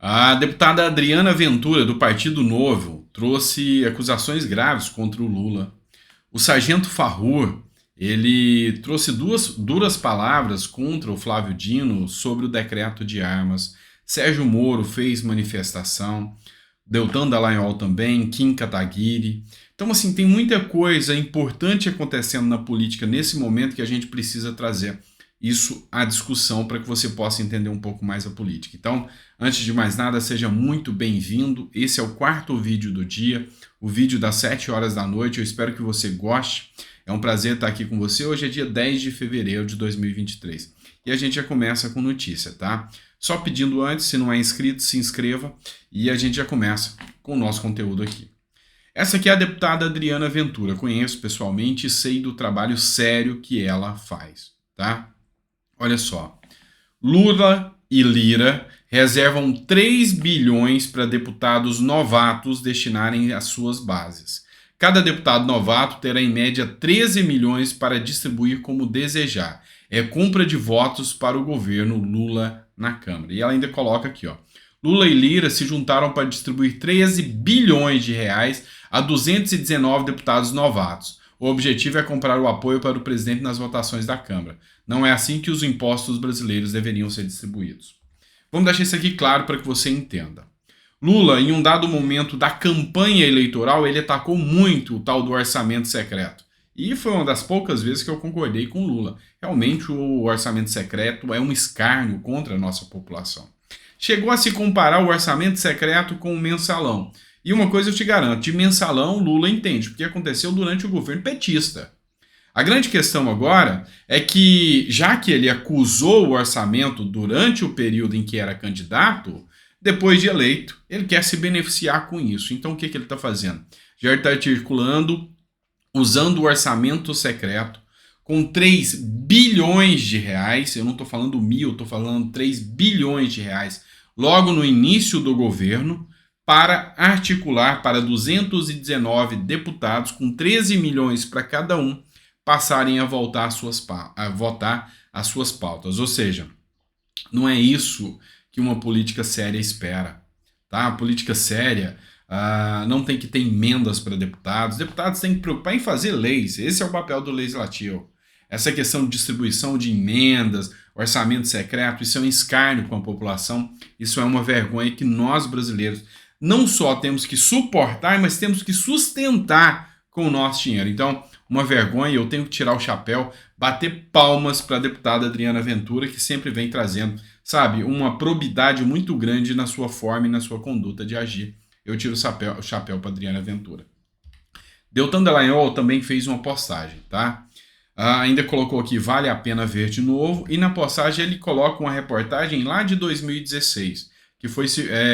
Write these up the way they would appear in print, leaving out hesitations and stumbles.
A deputada Adriana Ventura, do Partido Novo, trouxe acusações graves contra o Lula. O sargento Farrur, ele trouxe duras palavras contra o Flávio Dino sobre o decreto de armas. Sérgio Moro fez manifestação. Deltan Dallagnol também, Kim Kataguiri. Então, assim, tem muita coisa importante acontecendo na política nesse momento que a gente precisa trazer isso à discussão para que você possa entender um pouco mais a política. Então, antes de mais nada, seja muito bem-vindo. Esse é o quarto vídeo do dia, o vídeo das 7 horas da noite. Eu espero que você goste. É um prazer estar aqui com você. Hoje é dia 10 de fevereiro de 2023. E a gente já começa com notícia, tá? Só pedindo antes, se não é inscrito, se inscreva e a gente já começa com o nosso conteúdo aqui. Essa aqui é a deputada Adriana Ventura. Conheço pessoalmente e sei do trabalho sério que ela faz, tá? Olha só, Lula e Lira reservam 3 bilhões para deputados novatos destinarem às suas bases. Cada deputado novato terá em média 13 milhões para distribuir como desejar. É compra de votos para o governo Lula na Câmara. E ela ainda coloca aqui, ó. Lula e Lira se juntaram para distribuir 13 bilhões de reais a 219 deputados novatos. O objetivo é comprar o apoio para o presidente nas votações da Câmara. Não é assim que os impostos brasileiros deveriam ser distribuídos. Vamos deixar isso aqui claro para que você entenda. Lula, em um dado momento da campanha eleitoral, ele atacou muito o tal do orçamento secreto. E foi uma das poucas vezes que eu concordei com Lula. Realmente o orçamento secreto é um escárnio contra a nossa população. Chegou a se comparar o orçamento secreto com o mensalão. E uma coisa eu te garanto, de mensalão Lula entende, porque aconteceu durante o governo petista. A grande questão agora é que, já que ele acusou o orçamento durante o período em que era candidato, depois de eleito, ele quer se beneficiar com isso. Então o que ele está fazendo? Já está articulando, usando o orçamento secreto, com 3 bilhões de reais, eu não estou falando mil, estou falando 3 bilhões de reais, logo no início do governo, para articular para 219 deputados, com 13 milhões para cada um, passarem a votar as suas pautas. Ou seja, não é isso que uma política séria espera. Tá? A política séria não tem que ter emendas para deputados. Deputados têm que preocupar em fazer leis. Esse é o papel do legislativo. Essa questão de distribuição de emendas, orçamento secreto, isso é um escárnio com a população. Isso é uma vergonha que nós brasileiros não só temos que suportar, mas temos que sustentar com o nosso dinheiro. Então, uma vergonha, eu tenho que tirar o chapéu, bater palmas para a deputada Adriana Ventura, que sempre vem trazendo, sabe, uma probidade muito grande na sua forma e na sua conduta de agir. Eu tiro o chapéu para Adriana Ventura. Deltan Dallagnol também fez uma postagem, tá? Ainda colocou aqui, vale a pena ver de novo, e na postagem ele coloca uma reportagem lá de 2016, que foi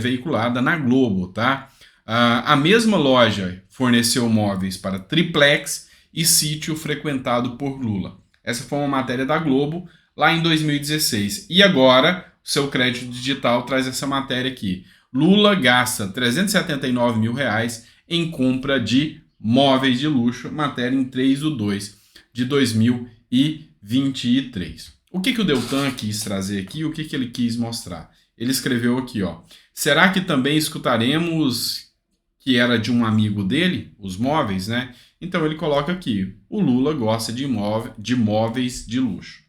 veiculada na Globo, tá? A mesma loja forneceu móveis para triplex e sítio frequentado por Lula. Essa foi uma matéria da Globo lá em 2016. E agora, o seu crédito digital traz essa matéria aqui. Lula gasta 379 mil reais em compra de móveis de luxo, matéria em 3/2 de 2023. O que o Deltan quis trazer aqui? O que ele quis mostrar? Ele escreveu aqui, ó. Será que também escutaremos que era de um amigo dele, os móveis, né? Então ele coloca aqui, o Lula gosta de móveis de luxo.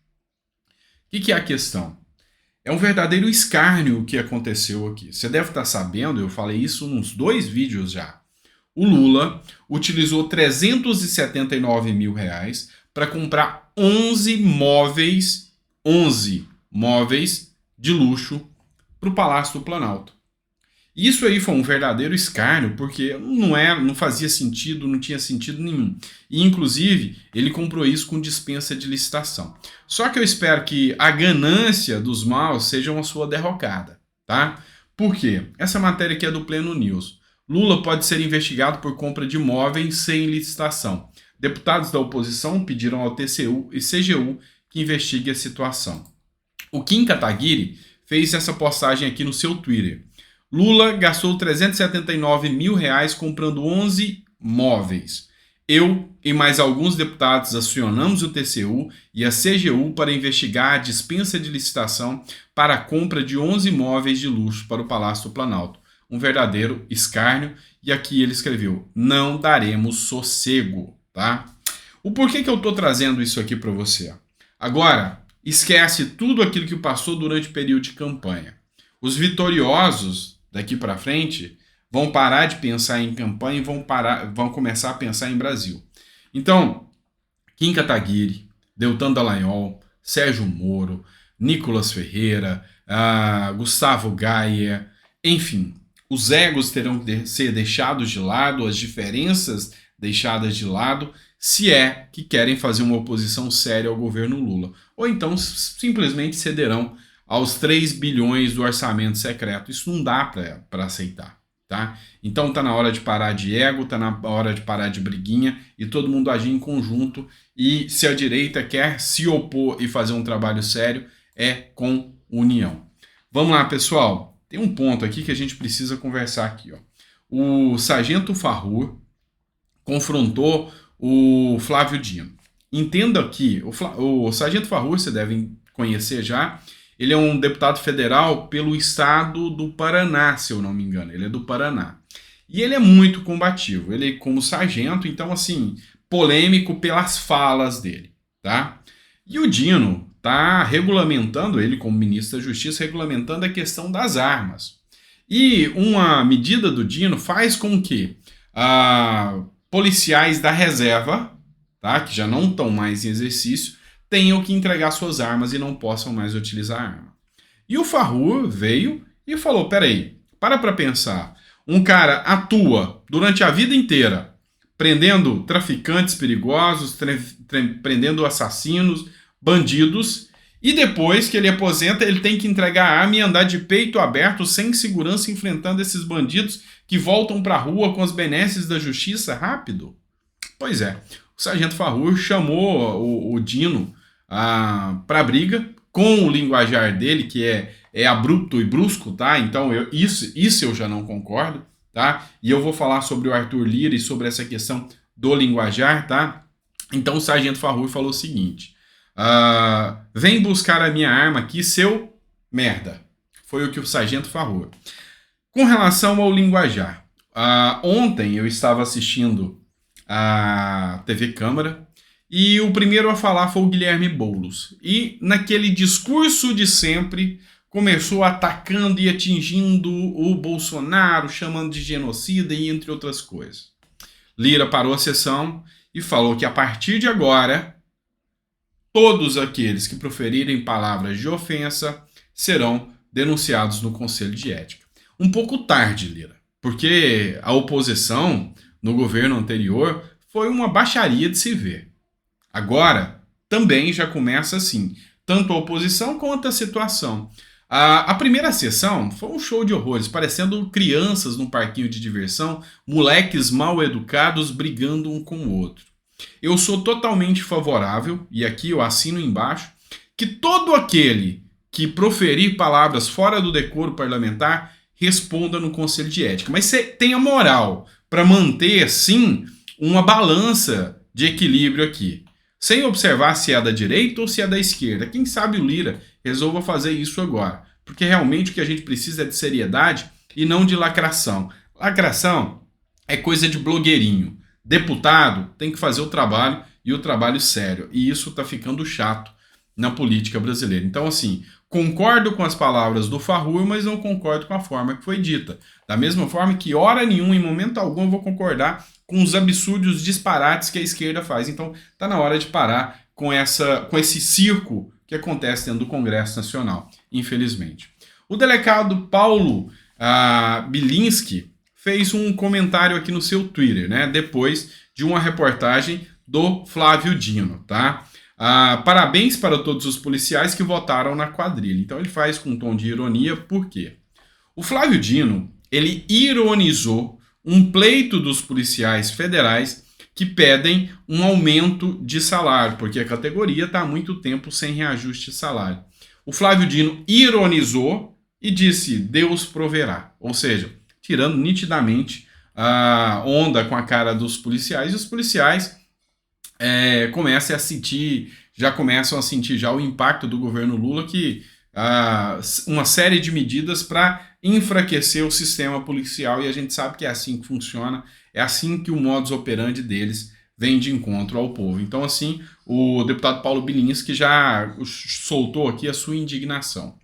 O que é a questão? É um verdadeiro escárnio o que aconteceu aqui. Você deve estar sabendo, eu falei isso nos 2 vídeos já. O Lula utilizou 379 mil reais para comprar 11 móveis de luxo para o Palácio do Planalto. Isso aí foi um verdadeiro escárnio, porque não fazia sentido, não tinha sentido nenhum. E, inclusive, ele comprou isso com dispensa de licitação. Só que eu espero que a ganância dos maus seja a sua derrocada, tá? Por quê? Essa matéria aqui é do Pleno News. Lula pode ser investigado por compra de imóveis sem licitação. Deputados da oposição pediram ao TCU e CGU que investigue a situação. O Kim Kataguiri fez essa postagem aqui no seu Twitter. Lula gastou 379 mil reais comprando 11 móveis. Eu e mais alguns deputados acionamos o TCU e a CGU para investigar a dispensa de licitação para a compra de 11 imóveis de luxo para o Palácio do Planalto. Um verdadeiro escárnio. E aqui ele escreveu: não daremos sossego, tá? O porquê que eu estou trazendo isso aqui para você? Agora, esquece tudo aquilo que passou durante o período de campanha. Os vitoriosos daqui para frente vão parar de pensar em campanha e vão começar a pensar em Brasil. Então, Kim Kataguiri, Deltan Dallagnol, Sérgio Moro, Nicolas Ferreira, Gustavo Gaia, enfim, os egos terão que ser deixados de lado, as diferenças deixadas de lado, se é que querem fazer uma oposição séria ao governo Lula. Ou então simplesmente cederão aos 3 bilhões do orçamento secreto. Isso não dá para aceitar. Tá? Então tá na hora de parar de ego, tá na hora de parar de briguinha e todo mundo agir em conjunto. E se a direita quer se opor e fazer um trabalho sério, é com união. Vamos lá, pessoal. Tem um ponto aqui que a gente precisa conversar aqui, ó. O Sargento Farrur confrontou o Flávio Dino. Entenda que o Sargento Farrur, você deve conhecer já, ele é um deputado federal pelo estado do Paraná, se eu não me engano. Ele é do Paraná. E ele é muito combativo. Ele, como sargento, então, assim, polêmico pelas falas dele, tá? E o Dino tá regulamentando, ele como ministro da Justiça, regulamentando a questão das armas. E uma medida do Dino faz com que policiais da reserva, tá, que já não estão mais em exercício, tenham que entregar suas armas e não possam mais utilizar a arma. E o Farrur veio e falou, peraí, para pensar, um cara atua durante a vida inteira prendendo traficantes perigosos, prendendo assassinos, bandidos, e depois que ele aposenta, ele tem que entregar a arma e andar de peito aberto, sem segurança, enfrentando esses bandidos que voltam para a rua com as benesses da justiça rápido? Pois é, o Sargento Farrur chamou o Dino para a briga, com o linguajar dele, que é abrupto e brusco, tá? Então, isso eu já não concordo, tá? E eu vou falar sobre o Arthur Lira e sobre essa questão do linguajar, tá? Então, o Sargento Farrur falou o seguinte: vem buscar a minha arma aqui, seu merda. Foi o que o Sargento Farrur. Com relação ao linguajar, ontem eu estava assistindo a TV Câmara, e o primeiro a falar foi o Guilherme Boulos. E naquele discurso de sempre, começou atacando e atingindo o Bolsonaro, chamando de genocida e entre outras coisas. Lira parou a sessão e falou que a partir de agora, todos aqueles que proferirem palavras de ofensa serão denunciados no Conselho de Ética. Um pouco tarde, Lira, porque a oposição no governo anterior foi uma baixaria de se ver. Agora, também já começa assim, tanto a oposição quanto a situação. A primeira sessão foi um show de horrores, parecendo crianças num parquinho de diversão, moleques mal educados brigando um com o outro. Eu sou totalmente favorável, e aqui eu assino embaixo, que todo aquele que proferir palavras fora do decoro parlamentar responda no Conselho de Ética. Mas você tenha moral para manter, sim, uma balança de equilíbrio aqui, sem observar se é da direita ou se é da esquerda. Quem sabe o Lira resolva fazer isso agora, porque realmente o que a gente precisa é de seriedade e não de lacração. Lacração é coisa de blogueirinho. Deputado tem que fazer o trabalho, e o trabalho sério, e isso está ficando chato na política brasileira. Então, assim, concordo com as palavras do Farrur, mas não concordo com a forma que foi dita. Da mesma forma que, hora nenhuma, em momento algum, eu vou concordar com os absurdos disparates que a esquerda faz. Então, está na hora de parar com esse circo que acontece dentro do Congresso Nacional, infelizmente. O delegado Paulo Bilinski fez um comentário aqui no seu Twitter, né, depois de uma reportagem do Flávio Dino, tá? Parabéns para todos os policiais que votaram na quadrilha. Então ele faz com um tom de ironia, por quê? O Flávio Dino, ele ironizou um pleito dos policiais federais que pedem um aumento de salário, porque a categoria está há muito tempo sem reajuste de salário. O Flávio Dino ironizou e disse, Deus proverá. Ou seja, tirando nitidamente onda com a cara dos policiais, e os policiais já começam a sentir já o impacto do governo Lula, que uma série de medidas para enfraquecer o sistema policial, e a gente sabe que é assim que funciona, é assim que o modus operandi deles vem de encontro ao povo. Então, assim, o deputado Paulo Bilinski já soltou aqui a sua indignação.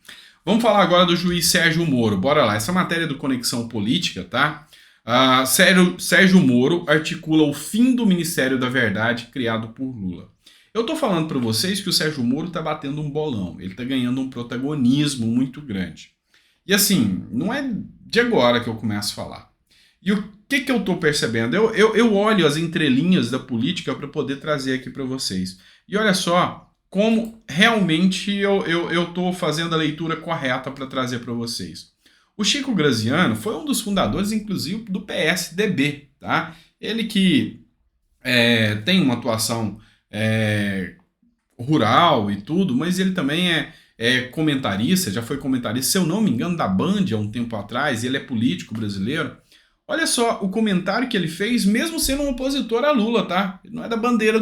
Vamos falar agora do juiz Sérgio Moro. Bora lá, essa matéria do Conexão Política, tá? Sérgio Moro articula o fim do Ministério da Verdade criado por Lula. Eu tô falando para vocês que o Sérgio Moro tá batendo um bolão, ele tá ganhando um protagonismo muito grande. E assim, não é de agora que eu começo a falar. E o que eu tô percebendo? Eu olho as entrelinhas da política para poder trazer aqui para vocês. E olha só como realmente eu tô fazendo a leitura correta para trazer para vocês. O Chico Graziano foi um dos fundadores, inclusive, do PSDB, tá? Ele que tem uma atuação rural e tudo, mas ele também é comentarista, já foi comentarista, se eu não me engano, da Band há um tempo atrás, ele é político brasileiro. Olha só o comentário que ele fez, mesmo sendo um opositor a Lula, tá? Ele não é da bandeira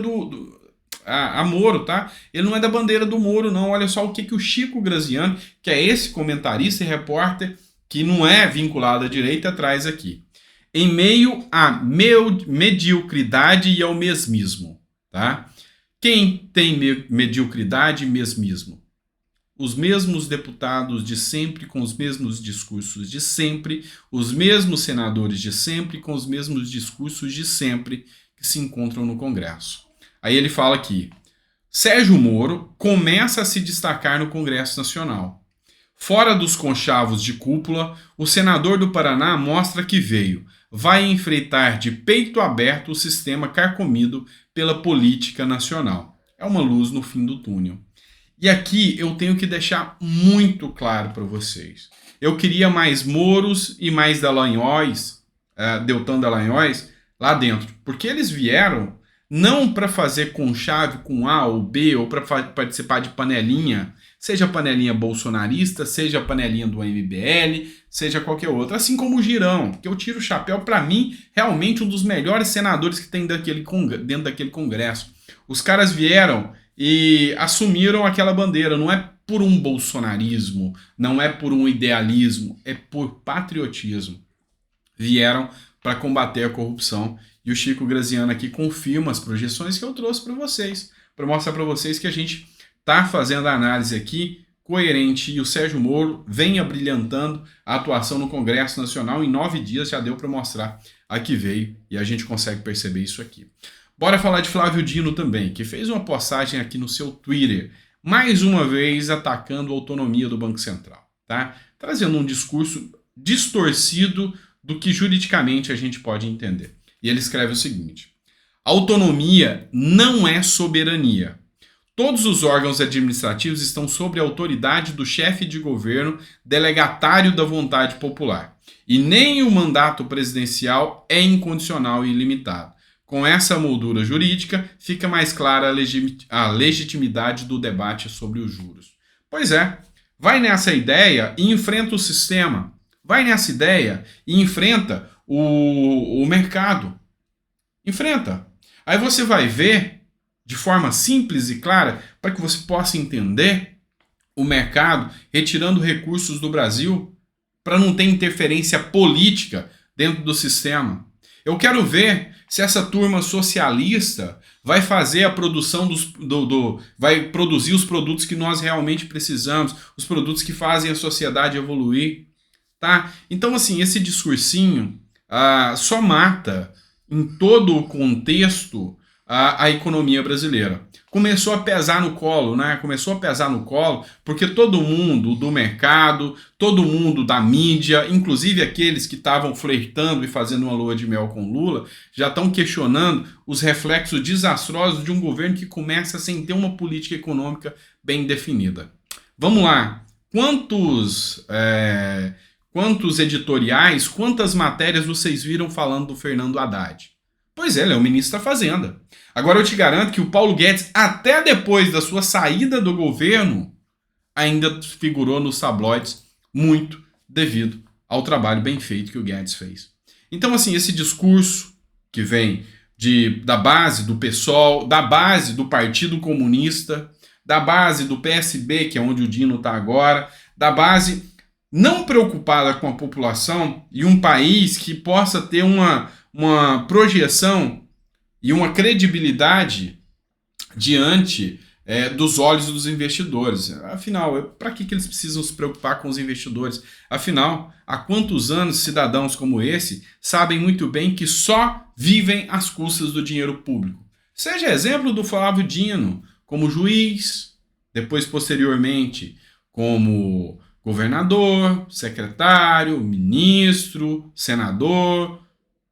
a Moro, tá? Ele não é da bandeira do Moro, não. Olha só o que o Chico Graziano, que é esse comentarista e repórter que não é vinculado à direita, traz aqui. Em meio à mediocridade e ao mesmismo, tá? Quem tem mediocridade e mesmismo? Os mesmos deputados de sempre, com os mesmos discursos de sempre, os mesmos senadores de sempre, com os mesmos discursos de sempre que se encontram no Congresso. Aí ele fala aqui, Sérgio Moro começa a se destacar no Congresso Nacional. Fora dos conchavos de cúpula, o senador do Paraná mostra que vai enfrentar de peito aberto o sistema carcomido pela política nacional. É uma luz no fim do túnel. E aqui eu tenho que deixar muito claro para vocês. Eu queria mais Moros e mais Dallagnóis, Deltan Dallagnóis, lá dentro. Porque eles vieram não para fazer conchave com A ou B, ou para participar de panelinha, seja panelinha bolsonarista, seja panelinha do MBL, seja qualquer outra. Assim como o Girão, que eu tiro o chapéu, para mim, realmente um dos melhores senadores que tem dentro daquele congresso. Os caras vieram e assumiram aquela bandeira, não é por um bolsonarismo, não é por um idealismo, é por patriotismo. Vieram para combater a corrupção, e o Chico Graziano aqui confirma as projeções que eu trouxe para vocês, para mostrar para vocês que a gente está fazendo a análise aqui coerente, e o Sérgio Moro vem abrilhantando a atuação no Congresso Nacional. Em 9 dias já deu para mostrar a que veio, e a gente consegue perceber isso aqui. Bora falar de Flávio Dino também, que fez uma postagem aqui no seu Twitter, mais uma vez atacando a autonomia do Banco Central, tá? Trazendo um discurso distorcido do que juridicamente a gente pode entender. E ele escreve o seguinte: autonomia não é soberania. Todos os órgãos administrativos estão sob a autoridade do chefe de governo, delegatário da vontade popular. E nem o mandato presidencial é incondicional e ilimitado. Com essa moldura jurídica, fica mais clara a legitimidade do debate sobre os juros. Pois é, vai nessa ideia e enfrenta o sistema. Vai nessa ideia e enfrenta o mercado. Enfrenta. Aí você vai ver, de forma simples e clara, para que você possa entender o mercado retirando recursos do Brasil para não ter interferência política dentro do sistema. Eu quero ver se essa turma socialista vai fazer a produção vai produzir os produtos que nós realmente precisamos, os produtos que fazem a sociedade evoluir, tá? Então, assim, esse discursinho só mata em todo o contexto a economia brasileira. Começou a pesar no colo, né? Começou a pesar no colo porque todo mundo do mercado, todo mundo da mídia, inclusive aqueles que estavam flertando e fazendo uma lua de mel com Lula, já estão questionando os reflexos desastrosos de um governo que começa sem ter uma política econômica bem definida. Vamos lá. Quantos editoriais, quantas matérias vocês viram falando do Fernando Haddad? Pois é, ele é o ministro da Fazenda. Agora eu te garanto que o Paulo Guedes, até depois da sua saída do governo, ainda figurou nos tabloides muito devido ao trabalho bem feito que o Guedes fez. Então, assim, esse discurso que vem da base do PSOL, da base do Partido Comunista, da base do PSB, que é onde o Dino está agora, da base não preocupada com a população e um país que possa ter uma projeção e uma credibilidade diante dos olhos dos investidores. Afinal, para que eles precisam se preocupar com os investidores? Afinal, há quantos anos cidadãos como esse sabem muito bem que só vivem às custas do dinheiro público? Seja exemplo do Flávio Dino, como juiz, depois posteriormente como governador, secretário, ministro, senador,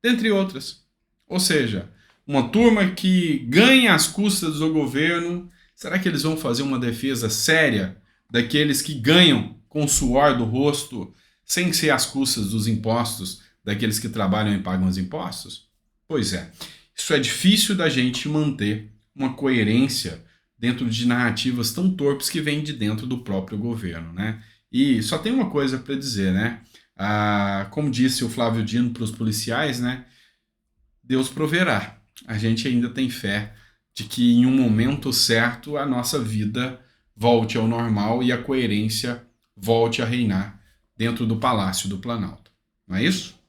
dentre outras. Ou seja, uma turma que ganha às custas do governo. Será que eles vão fazer uma defesa séria daqueles que ganham com o suor do rosto, sem ser às custas dos impostos daqueles que trabalham e pagam os impostos? Pois é, isso é difícil da gente manter uma coerência dentro de narrativas tão torpes que vêm de dentro do próprio governo, né? E só tem uma coisa para dizer, né? Como disse o Flávio Dino para os policiais, né? Deus proverá. A gente ainda tem fé de que em um momento certo a nossa vida volte ao normal e a coerência volte a reinar dentro do Palácio do Planalto. Não é isso?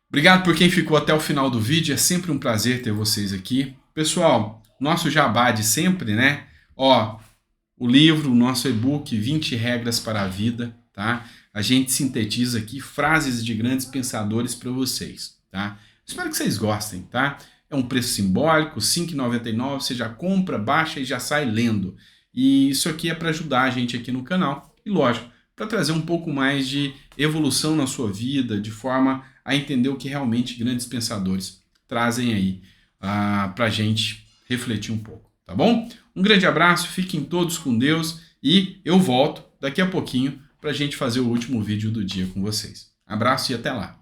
Obrigado por quem ficou até o final do vídeo, é sempre um prazer ter vocês aqui. Pessoal, nosso jabá de sempre, né? O livro, o nosso e-book, 20 regras para a vida, tá? A gente sintetiza aqui frases de grandes pensadores para vocês, tá? Espero que vocês gostem, tá? É um preço simbólico, R$ 5,99, você já compra, baixa e já sai lendo. E isso aqui é para ajudar a gente aqui no canal. E lógico, para trazer um pouco mais de evolução na sua vida, de forma a entender o que realmente grandes pensadores trazem aí para a gente refletir um pouco, tá bom? Um grande abraço, fiquem todos com Deus e eu volto daqui a pouquinho para a gente fazer o último vídeo do dia com vocês. Abraço e até lá!